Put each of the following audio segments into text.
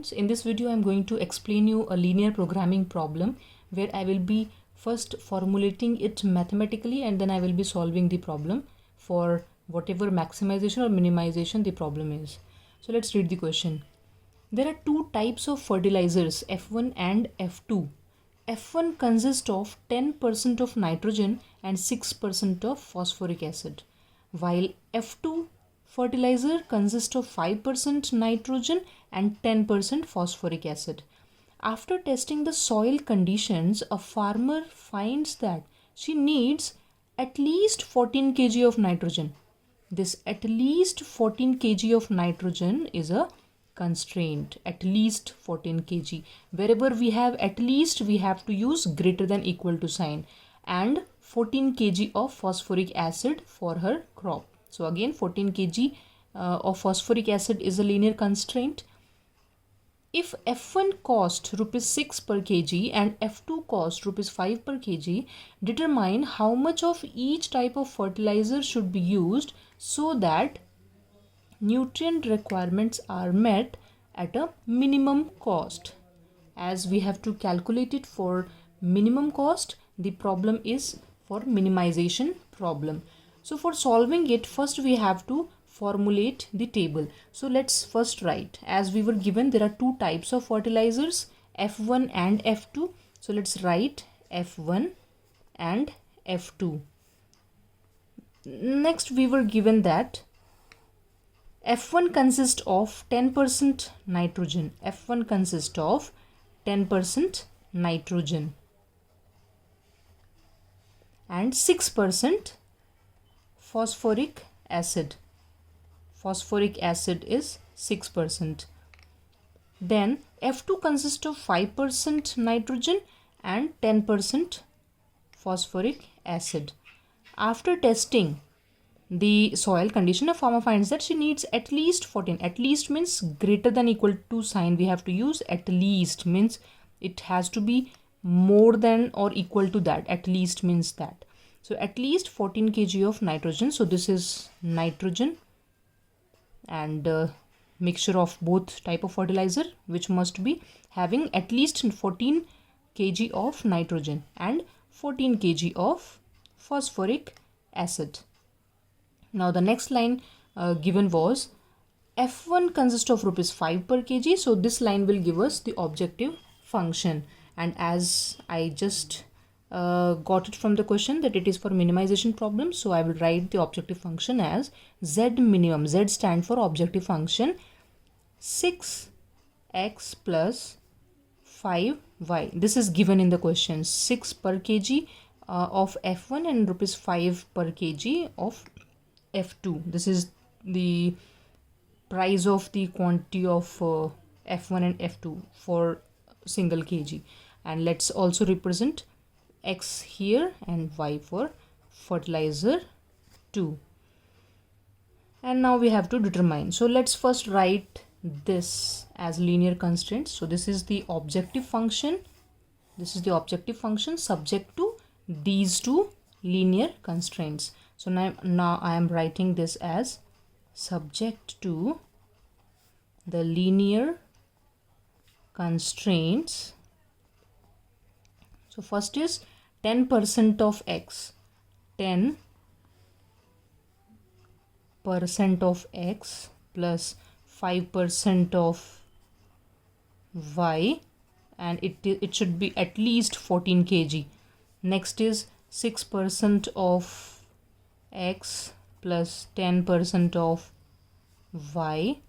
students, in this video I'm going to explain you a linear programming problem where I will be first formulating it mathematically and then I will be solving the problem for whatever maximization or minimization the problem is. So let's read the question. There are two types of fertilizers, F1 and F2. F1 consists of 10% of nitrogen and 6% of phosphoric acid, while F2 fertilizer consists of 5% nitrogen and 10% phosphoric acid. After testing the soil conditions, a farmer finds that she needs at least 14 kg of nitrogen. This at least 14 kg of nitrogen is a constraint, at least 14 kg. Wherever we have at least, we have to use greater than equal to sign, and 14 kg of phosphoric acid for her crop. So again 14 kg of phosphoric acid is a linear constraint. If F1 cost rupees 6 per kg and F2 cost rupees 5 per kg, determine how much of each type of fertilizer should be used so that nutrient requirements are met at a minimum cost. As we have to calculate it for minimum cost, the problem is for minimization problem. So for solving it, first we have to formulate the table. So let's first write, as we were given there are two types of fertilizers, F1 and F2. So let's write F1 and F2. Next we were given that F1 consists of 10% nitrogen. F1 consists of 10% nitrogen and 6% phosphoric acid. Phosphoric acid is 6%. Then F2 consists of 5% nitrogen and 10% phosphoric acid. After testing the soil condition, a farmer finds that she needs at least 14. At least means greater than equal to sign we have to use. At least means it has to be more than or equal to that. At least means that. So at least 14 kg of nitrogen. So this is nitrogen and mixture of both type of fertilizer, which must be having at least 14 kg of nitrogen and 14 kg of phosphoric acid. Now the next line given was F1 consists of rupees 5 per kg. So this line will give us the objective function, and as I just got it from the question that it is for minimization problem, so I will write the objective function as Z minimum. Z stand for objective function 6x plus 5y. This is given in the question. 6 per kg of F1 and rupees 5 per kg of F2. This is the price of the quantity of F1 and F2 for single kg, and let's also represent X here and Y for fertilizer 2. And now we have to determine. So let's first write this as linear constraints. So this is the objective function. This is the objective function subject to these two linear constraints. So now I am writing this as subject to the linear constraints. So first is 10% of X, 10% of X plus 5% of Y, and it should be at least 14 kg. Next is 6% of X plus 10% of Y,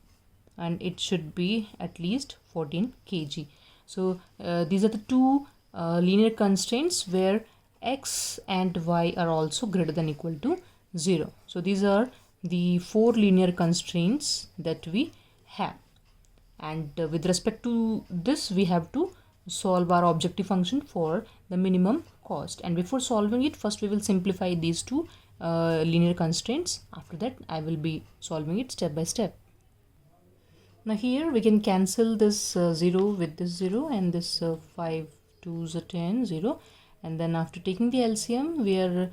and it should be at least 14 kg. So these are the two linear constraints where X and Y are also greater than equal to 0. So these are the four linear constraints that we have, and with respect to this we have to solve our objective function for the minimum cost. And before solving it, first we will simplify these two linear constraints. After that I will be solving it step by step. Now here we can cancel this 0 with this 0, and this 5 2s are 10, 0, and then after taking the LCM we are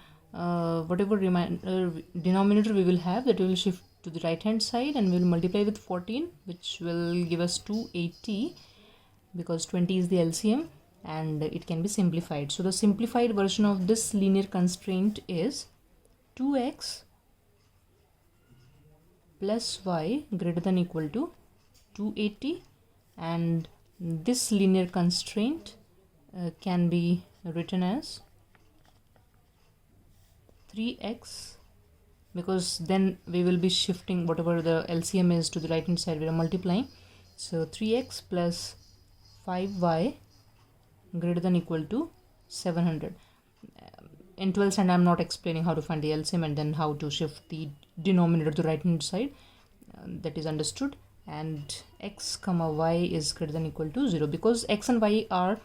whatever denominator we will have, that we will shift to the right hand side, and we'll multiply with 14, which will give us 280, because 20 is the LCM, and it can be simplified. So the simplified version of this linear constraint is 2x plus y greater than equal to 280, and this linear constraint can be written as 3x, because then we will be shifting whatever the LCM is to the right hand side, we are multiplying. So 3x plus 5y greater than equal to 700. In 12th standard, I'm not explaining how to find the LCM and then how to shift the denominator to the right hand side. That is understood. And x comma y is greater than equal to 0, because x and y are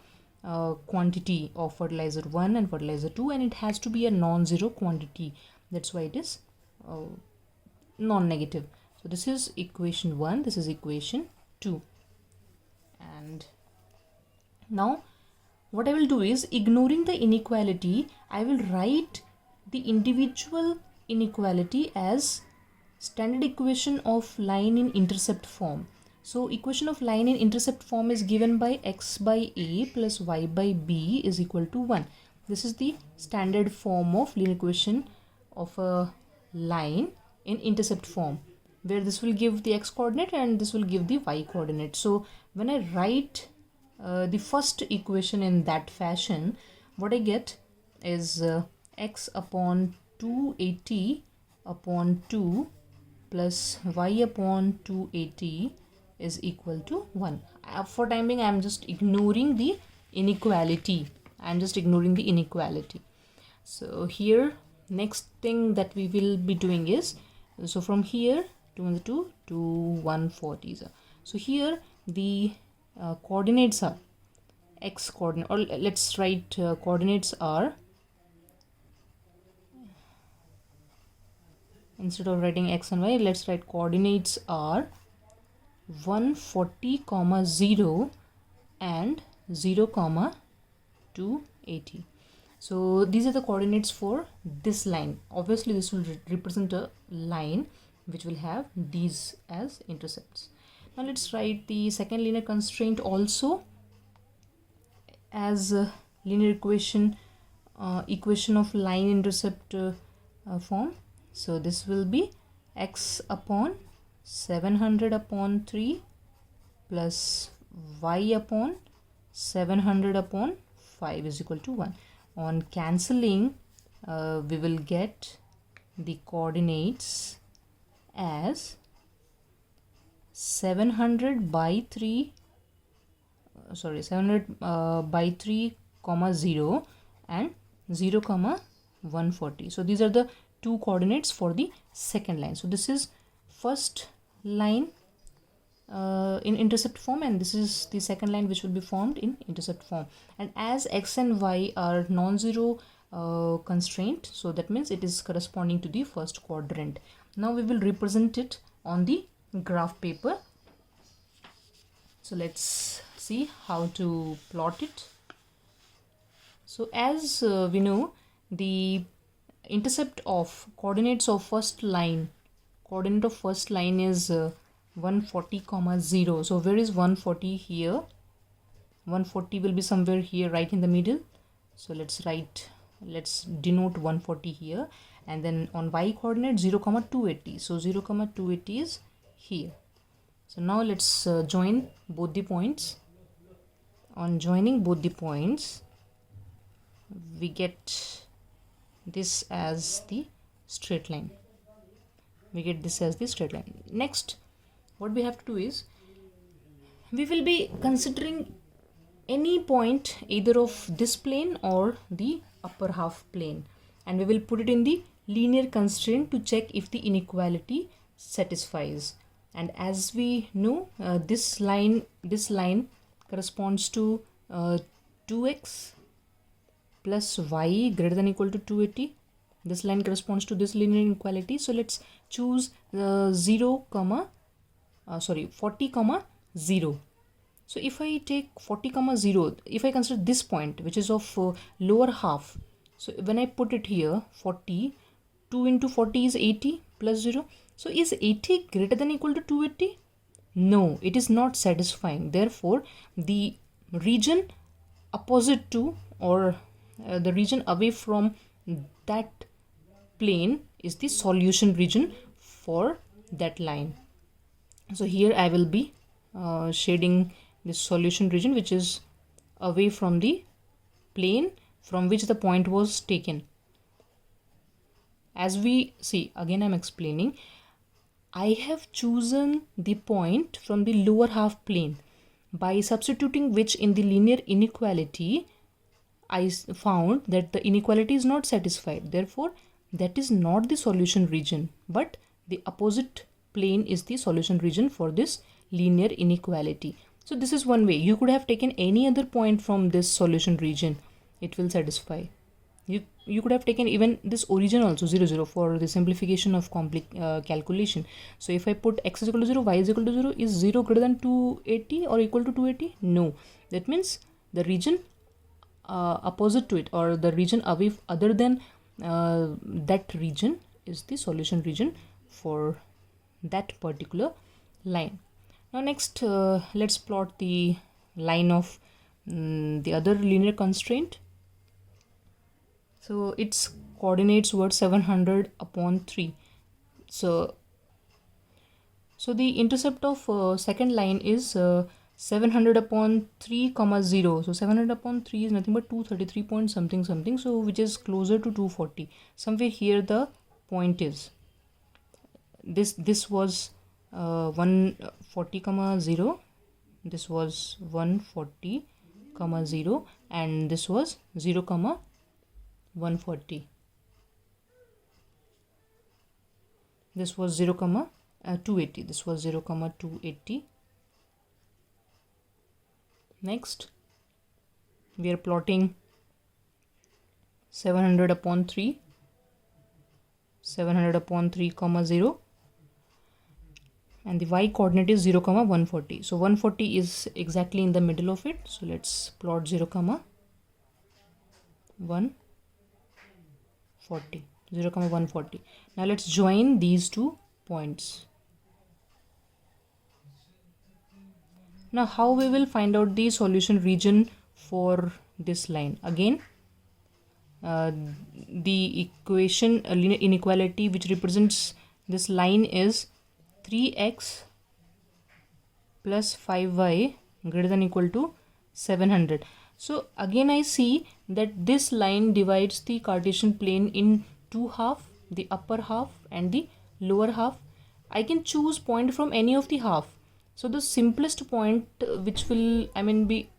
quantity of fertilizer 1 and fertilizer 2, and it has to be a non-zero quantity. That's why it is non-negative. So this is equation 1, this is equation 2. And now what I will do is, ignoring the inequality, I will write the individual inequality as standard equation of line in intercept form. So equation of line in intercept form is given by x by a plus y by b is equal to 1. This is the standard form of linear equation of a line in intercept form, where this will give the x coordinate and this will give the y coordinate. So when I write the first equation in that fashion, what I get is x upon 280 upon 2 plus y upon 280 is equal to 1. For time being, I am just ignoring the inequality. So here, next thing that we will be doing is, so from here 212 to 140. So here the coordinates are x coordinate, or let's write coordinates are, instead of writing x and y, let's write coordinates are 140 comma 0 and 0 comma 280. So these are the coordinates for this line. Obviously this will represent a line which will have these as intercepts. Now let's write the second linear constraint also as a linear equation of line intercept form. So this will be x upon 700 upon 3 plus y upon 700 upon 5 is equal to 1. On cancelling, we will get the coordinates as 700 by 3 by 3 comma 0 and 0 comma 140. So these are the two coordinates for the second line. So this is first line in intercept form, and this is the second line which will be formed in intercept form. And as x and y are non-zero constraint, so that means it is corresponding to the first quadrant. Now we will represent it on the graph paper. So let's see how to plot it. So as we know, the intercept of coordinates of first line, coordinate of first line is 140 comma 0. So where is 140 here? 140 will be somewhere here, right in the middle. So let's denote 140 here, and then on y coordinate 0 comma 280. So 0 comma 280 is here. So now let's join both the points. On joining both the points, we get this as the straight line. Next, what we have to do is, we will be considering any point either of this plane or the upper half plane, and we will put it in the linear constraint to check if the inequality satisfies. And as we know, this line corresponds to 2x plus y greater than equal to 280. This line corresponds to this linear inequality. So let's choose 40 comma 0. So if I take 40 comma 0, if I consider this point which is of lower half, so when I put it here, 40, 2 into 40 is 80 plus 0. So is 80 greater than or equal to 280? No, it is not satisfying. Therefore, the region opposite to, or the region away from that plane is the solution region for that line. So here I will be shading this solution region, which is away from the plane from which the point was taken. As we see, again I'm explaining, I have chosen the point from the lower half plane, by substituting which in the linear inequality I found that the inequality is not satisfied. Therefore, that is not the solution region, but the opposite plane is the solution region for this linear inequality. So this is one way. You could have taken any other point from this solution region. It will satisfy. You could have taken even this origin also 0 0 for the simplification of calculation. So if I put x is equal to 0, y is equal to 0, is 0 greater than 280 or equal to 280? No. That means the region opposite to it, or the region away other than that region, is the solution region for that particular line. Now next, let's plot the line of the other linear constraint. So its coordinates were 700 upon 3. So the intercept of second line is 700 upon 3 comma 0. So 700 upon 3 is nothing but 233 point something something, so which is closer to 240. Somewhere here the point is. This was 140 comma 0. This was 140 comma 0, and this was 0 comma 140. This was 0 comma 280. This was 0 comma 280. Next, we are plotting 700 upon 3, 700 upon 3 comma 0, and the y coordinate is 0 comma 140. So 140 is exactly in the middle of it. So let's plot 0 comma 140, 0 comma 140. Now let's join these two points. Now how we will find out the solution region for this line? Again, the equation linear inequality which represents this line is 3x plus 5y greater than or equal to 700. So again I see that this line divides the Cartesian plane in two half, the upper half and the lower half. I can choose point from any of the half. So the simplest point which will be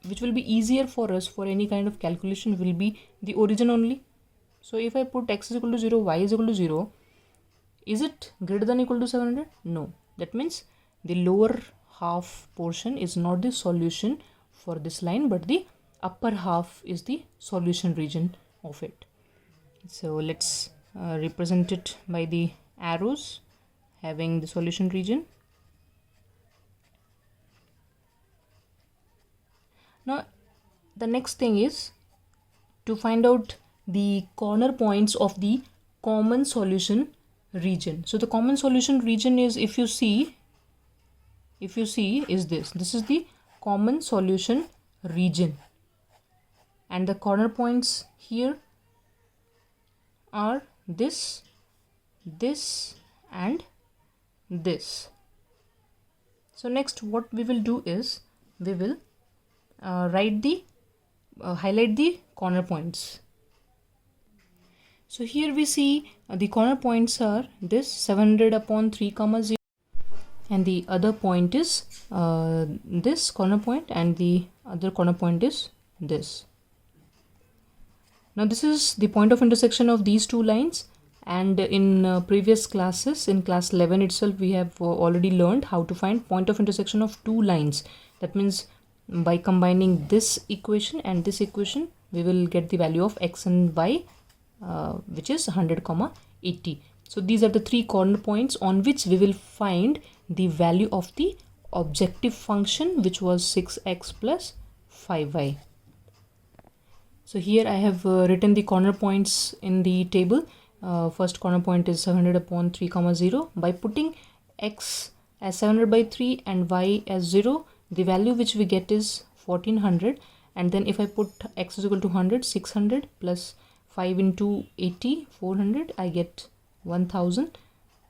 easier for us for any kind of calculation will be the origin only. So if I put x is equal to 0, y is equal to 0, is it greater than or equal to 700? No. That means the lower half portion is not the solution for this line, but the upper half is the solution region of it. So let's represent it by the arrows having the solution region. Now the next thing is to find out the corner points of the common solution region. So the common solution region is, if you see is this is the common solution region, and the corner points here are this and this. So next what we will do is we will highlight the corner points. So here we see the corner points are this 700 upon 3 comma 0, and the other point is this corner point, and the other corner point is this. Now this is the point of intersection of these two lines, and in previous classes, in class 11 itself, we have already learned how to find point of intersection of two lines. That means by combining this equation and this equation, we will get the value of x and y, which is 100 comma 80. So these are the three corner points on which we will find the value of the objective function, which was 6x plus 5y. So here I have written the corner points in the table. first corner point is 700 upon 3 comma 0. By putting x as 700 by 3 and y as 0, the value which we get is 1400. And then if I put x is equal to 100, 600 plus 5 into 80, 400, I get 1000.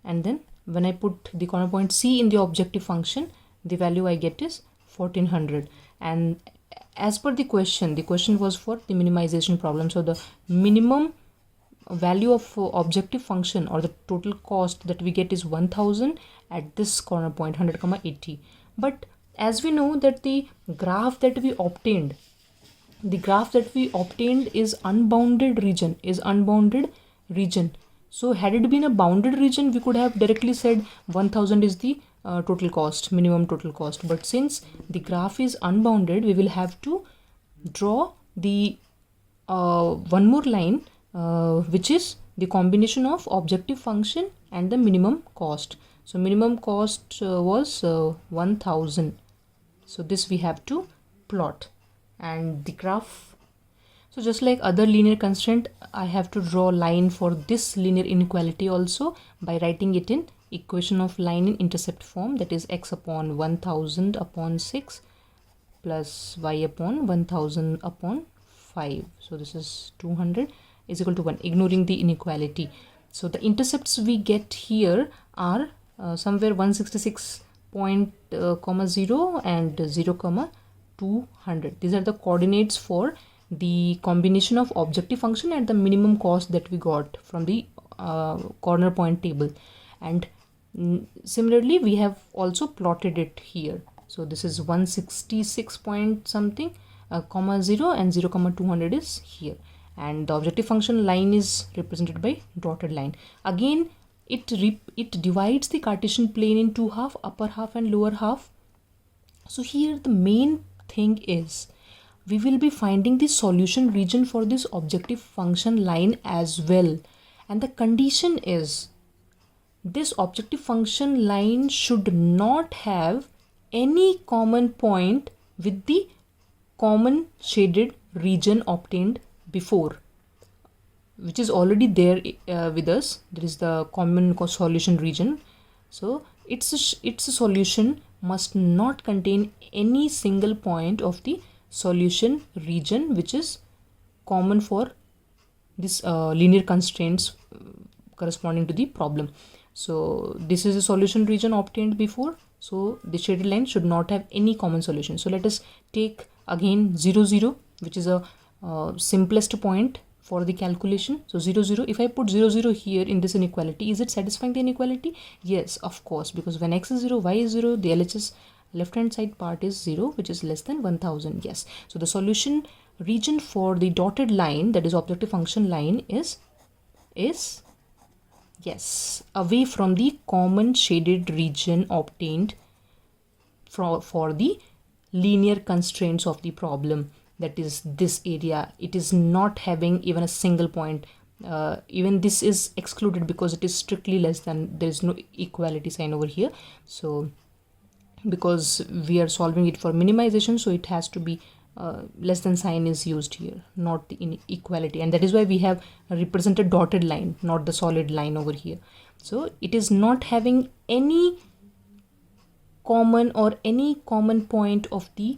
And then when I put the corner point C in the objective function, the value I get is 1400. And as per the question was for the minimization problem. So the minimum value of objective function or the total cost that we get is 1000 at this corner point 100 comma 80. But as we know that the graph that we obtained is unbounded region. So had it been a bounded region, we could have directly said 1000 is the total cost, minimum total cost. But since the graph is unbounded, we will have to draw the one more line which is the combination of objective function and the minimum cost. So minimum cost was 1000. So this we have to plot, and the graph. So just like other linear constraint, I have to draw a line for this linear inequality also by writing it in equation of line in intercept form, that is x upon 1000 upon 6 plus y upon 1000 upon 5. So this is 200 is equal to 1, ignoring the inequality. So the intercepts we get here are somewhere 166 point, 0 and 0 comma 200. These are the coordinates for the combination of objective function and the minimum cost that we got from the corner point table. And similarly we have also plotted it here. So this is 166 point something, comma 0 and 0 comma 200 is here, and the objective function line is represented by dotted line. Again it divides the Cartesian plane in two half, upper half and lower half. So here the main thing is we will be finding the solution region for this objective function line as well, and the condition is this objective function line should not have any common point with the common shaded region obtained before, which is already there with us. There is the common solution region. So its a solution must not contain any single point of the solution region which is common for this linear constraints corresponding to the problem. So this is a solution region obtained before, so the shaded line should not have any common solution. So let us take again 0 0, which is a simplest point for the calculation. So 0 0, if I put 0 0 here in this inequality, is it satisfying the inequality? Yes, of course, because when x is 0, y is 0, the LHS left hand side part is 0, which is less than 1000. Yes, so the solution region for the dotted line, that is objective function line, is yes, away from the common shaded region obtained for the linear constraints of the problem, that is this area. It is not having even a single point. Even this is excluded because it is strictly less than, there is no equality sign over here. So because we are solving it for minimization, so it has to be less than sign is used here, not the inequality, and that is why we have represented dotted line, not the solid line over here. So it is not having any common or any common point of the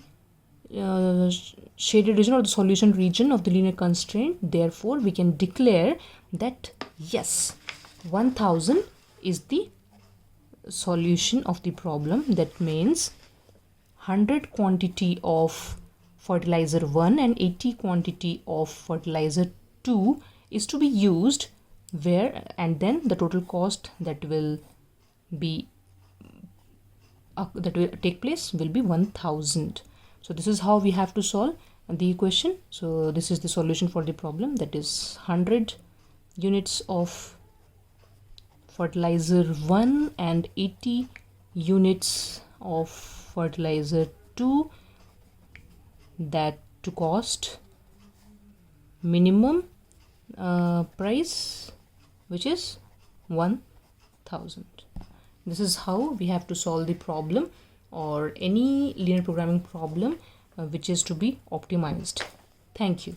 shaded region or the solution region of the linear constraint. Therefore we can declare that yes, 1000 is the solution of the problem. That means 100 quantity of fertilizer 1 and 80 quantity of fertilizer 2 is to be used where, and then the total cost that will be that will take place will be 1000. So this is how we have to solve the equation. So this is the solution for the problem, that is 100 units of fertilizer 1 and 80 units of fertilizer 2, that to cost minimum price, which is 1000. This is how we have to solve the problem or any linear programming problem which is to be optimized. Thank you.